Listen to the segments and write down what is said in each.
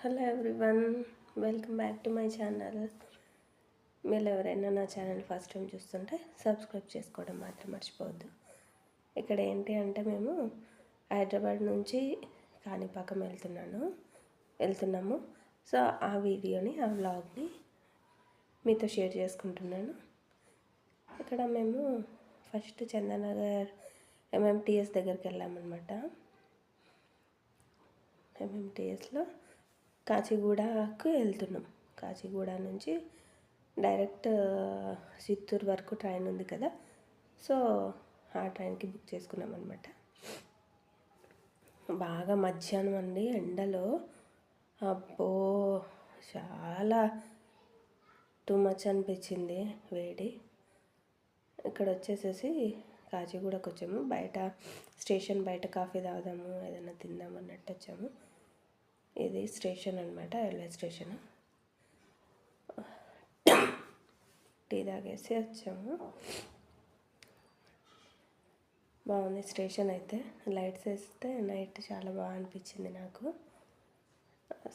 Hello everyone, welcome back to my channel. మీరు ఎవరైనా నా ఛానల్ ఫస్ట్ టైం చూస్తుంటే సబ్స్క్రైబ్ చేసుకోవడం మాత్రం మర్చిపోవద్దు. ఇక్కడ ఏంటి అంటే మేము హైదరాబాద్ నుంచి కాణిపాకం వెళ్తున్నాము. సో ఆ వీడియోని, ఆ వ్లాగ్ని మీతో షేర్ చేసుకుంటున్నాను. ఇక్కడ మేము ఫస్ట్ చందానగర్ ఎంఎంటీఎస్ దగ్గరికి వెళ్ళామన్నమాట. ఎంఎంటీఎస్లో కాచిగూడకు వెళ్తున్నాం. కాచిగూడ నుంచి డైరెక్ట్ చిత్తూరు వరకు ట్రైన్ ఉంది కదా, సో ఆ ట్రైన్కి బుక్ చేసుకున్నాం అనమాట. బాగా మధ్యాహ్నం అండి, ఎండలో అబ్బో చాలా టూ మచ్ అనిపించింది వేడి. ఇక్కడ వచ్చేసేసి కాచిగూడకు వచ్చాము. బయట స్టేషన్ బయట కాఫీ తాగుదాము, ఏదైనా తిందాం అన్నట్టు వచ్చాము. ఇది స్టేషన్ అనమాట, రైల్వే స్టేషన్. టీ తాగేసి వచ్చాము. బాగుంది స్టేషన్ అయితే. లైట్స్ వేస్తే నైట్ చాలా బాగా అనిపించింది నాకు.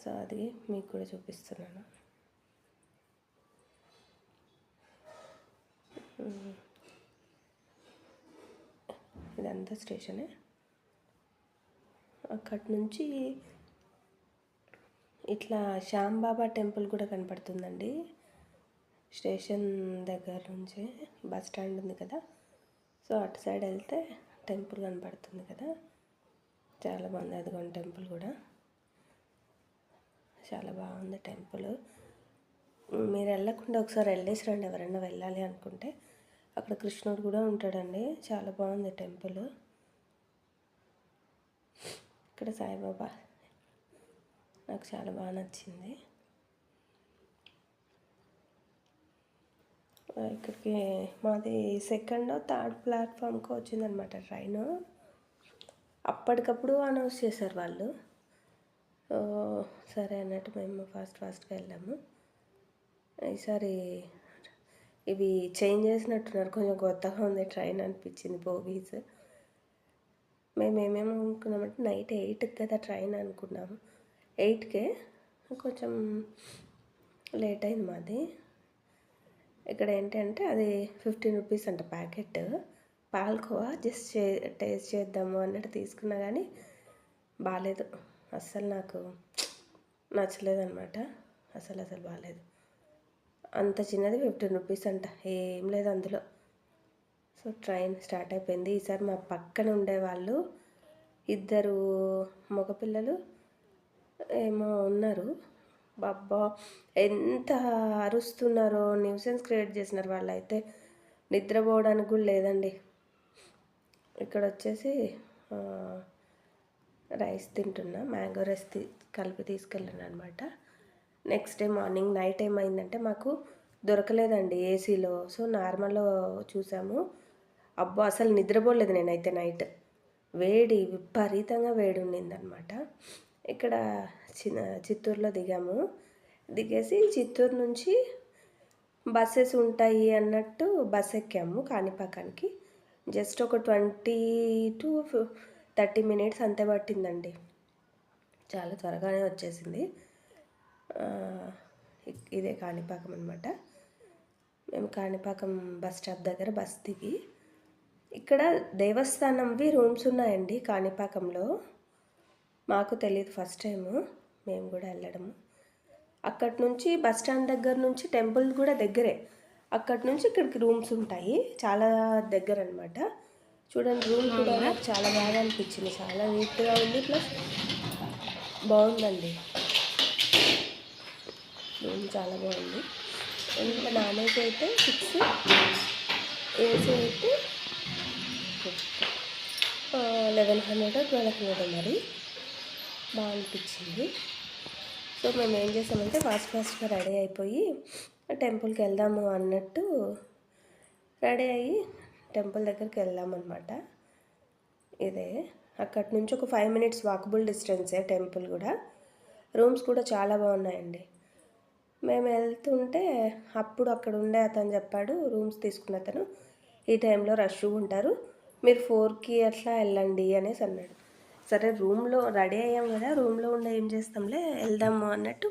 సో అది మీకు కూడా చూపిస్తున్నాను. ఇదంతా స్టేషనే. అక్కడి నుంచి ఇట్లా శ్యాంబాబా టెంపుల్ కూడా కనపడుతుందండి. స్టేషన్ దగ్గర నుంచి బస్ స్టాండ్ ఉంది కదా, సో అటు సైడ్ వెళ్తే టెంపుల్ కనపడుతుంది కదా, చాలా బాగుంది. అదిగోండి టెంపుల్ కూడా చాలా బాగుంది టెంపుల్. మీరు వెళ్ళకుండా ఒకసారి వెళ్ళేసి రండి, ఎవరైనా వెళ్ళాలి అనుకుంటే. అక్కడ కృష్ణుడు కూడా ఉంటాడండి, చాలా బాగుంది టెంపుల్. ఇక్కడ సాయిబాబా నాకు చాలా బాగా నచ్చింది. ఇక్కడికి మాది సెకండ్ థర్డ్ ప్లాట్ఫామ్కి వచ్చిందనమాట ట్రైన్. అప్పటికప్పుడు అనౌన్స్ చేశారు వాళ్ళు. సరే అన్నట్టు మేము ఫాస్ట్గా వెళ్ళాము. ఈసారి ఇవి చేంజ్ చేసినట్టున్నారు, కొంచెం కొత్తగా ఉంది ట్రైన్ అనిపించింది. బోగీస్ మేము ఏమేమి అనుకున్నామంటే నైట్ 8కి కదా ట్రైన్ అనుకున్నాము. 8కే కొంచెం లేట్ అయింది మాది. ఇక్కడ ఏంటంటే అది 15 రూపీస్ అంట ప్యాకెట్ పాల్కోవా. జస్ట్ టేస్ట్ చేద్దాము అన్నట్టు తీసుకున్నా కానీ బాగాలేదు. అస్సలు నాకు నచ్చలేదు అనమాట. అసలు బాగాలేదు. అంత చిన్నది 15 రూపీస్ అంట, ఏం లేదు అందులో. సో ట్రైన్ స్టార్ట్ అయిపోయింది. ఈసారి మా పక్కన ఉండేవాళ్ళు ఇద్దరు మగపిల్లలు ఏమో ఉన్నారు. బాబ్బా ఎంత అరుస్తున్నారో, న్యూసెన్స్ క్రియేట్ చేసినారు. వాళ్ళైతే నిద్రపోవడానికి కూడా లేదండి. ఇక్కడ వచ్చేసి రైస్ తింటున్నా, మ్యాంగో రైస్ కలిపి తీసుకెళ్ళాను అనమాట. నెక్స్ట్ డే మార్నింగ్ నైట్ ఏమైందంటే మాకు దొరకలేదండి ఏసీలో. సో నార్మల్లో చూసాము. అబ్బో అసలు నిద్రపోలేదు నేనైతే నైట్. వేడి విపరీతంగా వేడి ఉండిందనమాట. ఇక్కడ చిత్తూరులో దిగేసి చిత్తూరు నుంచి బస్సెస్ ఉంటాయి అన్నట్టు బస్ ఎక్కాము కాణిపాకానికి. జస్ట్ ఒక 20 to 30 మినిట్స్ అంతే పట్టిందండి, చాలా త్వరగానే వచ్చేసింది. ఇదే కాణిపాకం అనమాట. మేము కాణిపాకం బస్ స్టాప్ దగ్గర బస్ దిగి, ఇక్కడ దేవస్థానంవి రూమ్స్ ఉన్నాయండి కాణిపాకంలో. మాకు తెలియదు, ఫస్ట్ టైము మేము కూడా వెళ్ళడము. అక్కడి నుంచి బస్ స్టాండ్ దగ్గర నుంచి టెంపుల్ కూడా దగ్గరే. అక్కడి నుంచి ఇక్కడికి రూమ్స్ ఉంటాయి, చాలా దగ్గర అనమాట. చూడండి రూమ్ కూడా నాకు చాలా బాగా అనిపించింది, చాలా నీట్గా ఉంది, ప్లస్ బాగుందండి. రూమ్ చాలా బాగుంది. ఇంకా నాన్ ఏసీ అయితే 6, ఏసీ అయితే 1100 1200 మరి. బాగా అనిపించింది. సో మేము ఏం చేసామంటే ఫాస్ట్గా రెడీ అయిపోయి టెంపుల్కి వెళ్దాము అన్నట్టు రెడీ అయ్యి టెంపుల్ దగ్గరికి వెళ్ళామన్నమాట. ఇదే అక్కడి నుంచి ఒక 5 minutes వాకబుల్ డిస్టెన్సే టెంపుల్ కూడా. రూమ్స్ కూడా చాలా బాగున్నాయండి. మేము వెళ్తుంటే అప్పుడు అక్కడ ఉండే అతను చెప్పాడు, రూమ్స్ తీసుకున్న అతను, ఈ టైంలో రష్ ఉంటారు, మీరు 4కి అట్లా వెళ్ళండి అనేసి అన్నాడు. సరే రూమ్లో రెడీ అయ్యాం కదా, రూమ్లో ఉండే ఏం చేస్తాంలే వెళ్దాము అన్నట్టు,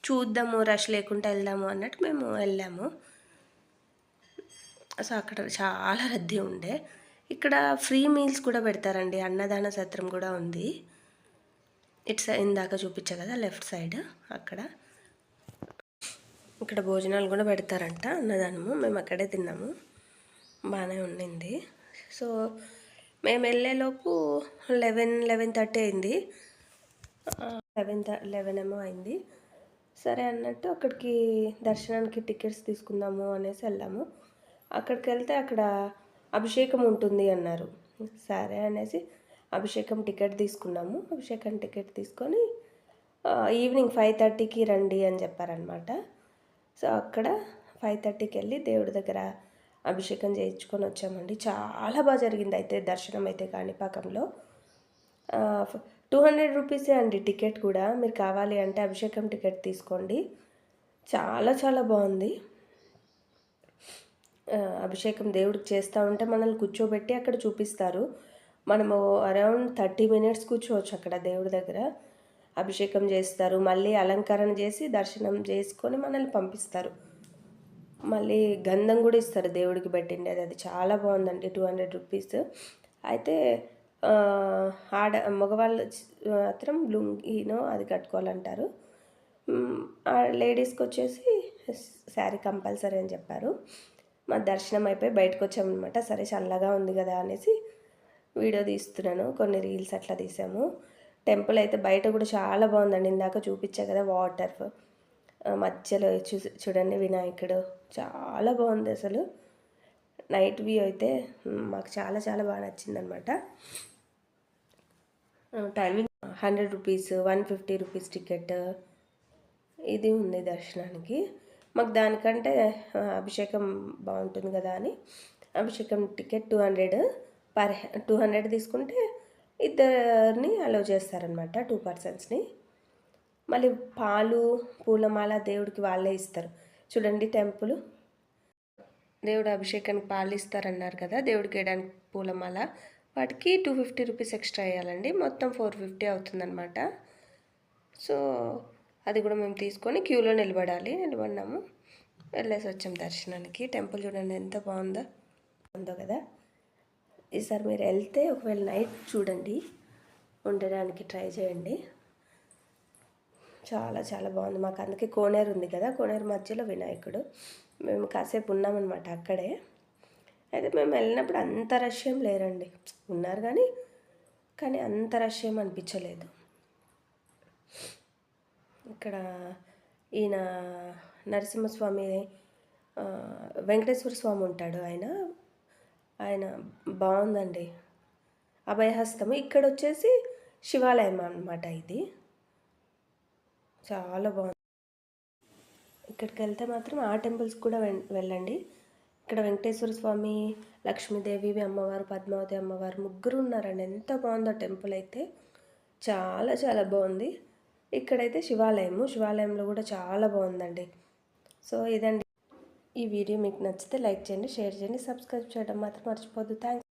చూద్దాము రష్ లేకుండా వెళ్దాము అన్నట్టు మేము వెళ్ళాము. సో అక్కడ చాలా రద్దీ ఉండే. ఇక్కడ ఫ్రీ మీల్స్ కూడా పెడతారండి, అన్నదాన సత్రం కూడా ఉంది. ఇట్స్ ఇందాక చూపించా కదా లెఫ్ట్ సైడ్, అక్కడ ఇక్కడ భోజనాలు కూడా పెడతారంట, అన్నదానము. మేము అక్కడే తిన్నాము, బాగానే ఉండింది. సో మేము వెళ్ళేలోపు 11:30 అయింది, 11 ఏమో అయింది. సరే అన్నట్టు అక్కడికి దర్శనానికి టికెట్స్ తీసుకుందాము అనేసి వెళ్ళాము. అక్కడికి వెళ్తే అక్కడ అభిషేకం ఉంటుంది అన్నారు. సరే అనేసి అభిషేకం టికెట్ తీసుకున్నాము. అభిషేకం టికెట్ తీసుకొని ఈవినింగ్ 5:30కి రండి అని చెప్పారనమాట. సో అక్కడ 5:30కి వెళ్ళి దేవుడి దగ్గర అభిషేకం చేయించుకొని వచ్చామండి. చాలా బాగా జరిగింది అయితే దర్శనం అయితే కాణిపాకంలో. 200 రూపీసే అండి టికెట్ కూడా. మీరు కావాలి అంటే అభిషేకం టికెట్ తీసుకోండి, చాలా చాలా బాగుంది. అభిషేకం దేవుడికి చేస్తూ ఉంటే మనల్ని కూర్చోబెట్టి అక్కడ చూపిస్తారు. మనము అరౌండ్ 30 మినిట్స్ కూర్చోవచ్చు అక్కడ దేవుడి దగ్గర. అభిషేకం చేస్తారు, మళ్ళీ అలంకరణ చేసి దర్శనం చేసుకొని మనల్ని పంపిస్తారు. మళ్ళీ గంధం కూడా ఇస్తారు దేవుడికి పెట్టిండేది, అది చాలా బాగుందండి. 200 రూపీస్. అయితే మగవాళ్ళు మాత్రం లుంగీనో అది కట్టుకోవాలంటారు. లేడీస్కి వచ్చేసి శారీ కంపల్సరీ అని చెప్పారు. మా దర్శనం అయిపోయి బయటకు వచ్చామన్నమాట. సరే చల్లగా ఉంది కదా అనేసి వీడియో తీస్తున్నాను, కొన్ని రీల్స్ అట్లా తీసాము. టెంపుల్ అయితే బయట కూడా చాలా బాగుందండి, ఇందాక చూపించా కదా వాటర్ మధ్యలో చూడండి వినాయకుడు, చాలా బాగుంది అసలు. నైట్ వ్యూ అయితే మాకు చాలా చాలా బాగా నచ్చిందనమాట. టైమింగ్ 100 రూపీస్, 150 రూపీస్ టికెట్ ఇది ఉంది దర్శనానికి. మాకు దానికంటే అభిషేకం బాగుంటుంది కదా అని అభిషేకం టికెట్ 200 తీసుకుంటే ఇద్దరిని అలౌ చేస్తారనమాట, 2 పర్సన్స్ని. మళ్ళీ పాలు పూలమాల దేవుడికి వాళ్ళే ఇస్తారు. చూడండి టెంపుల్, దేవుడు అభిషేకానికి పాలు ఇస్తారన్నారు కదా, దేవుడికి వేయడానికి పూలమాల, వాటికి 250 రూపీస్ ఎక్స్ట్రా వేయాలండి. మొత్తం 450 అవుతుందన్నమాట. సో అది కూడా మేము తీసుకొని క్యూలో నిలబడినాము. వెళ్ళేసి వచ్చాం దర్శనానికి. టెంపుల్ చూడండి ఎంత బాగుందో కదా. ఈసారి మీరు వెళ్తే ఒకవేళ నైట్ చూడండి, ఉండడానికి ట్రై చేయండి, చాలా చాలా బాగుంది. మాకు అందుకే కోనేరు ఉంది కదా, కోనేరు మధ్యలో వినాయకుడు. మేము కాసేపు ఉన్నామన్నమాట అక్కడే. అయితే మేము వెళ్ళినప్పుడు అంత రష్ ఏం లేరండి, ఉన్నారు కానీ అంత రష్ ఏం అనిపించలేదు. ఇక్కడ ఈయన నరసింహస్వామి, వెంకటేశ్వర స్వామి ఉంటాడు, ఆయన బాగుందండి, అభయహస్తము. ఇక్కడ వచ్చేసి శివాలయం అన్నమాట, ఇది చాలా బాగుంది. ఇక్కడికి వెళ్తే మాత్రం ఆ టెంపుల్స్ కూడా వెళ్ళండి. ఇక్కడ వెంకటేశ్వర స్వామి, లక్ష్మీదేవి అమ్మవారు, పద్మావతి అమ్మవారు ముగ్గురు ఉన్నారండి. ఎంత బాగుందో టెంపుల్ అయితే, చాలా చాలా బాగుంది. ఇక్కడైతే శివాలయంలో కూడా చాలా బాగుందండి. సో ఇదండి ఈ వీడియో. మీకు నచ్చితే లైక్ చేయండి, షేర్ చేయండి, సబ్స్క్రైబ్ చేయడం మాత్రం మర్చిపోద్దు. థ్యాంక్స్.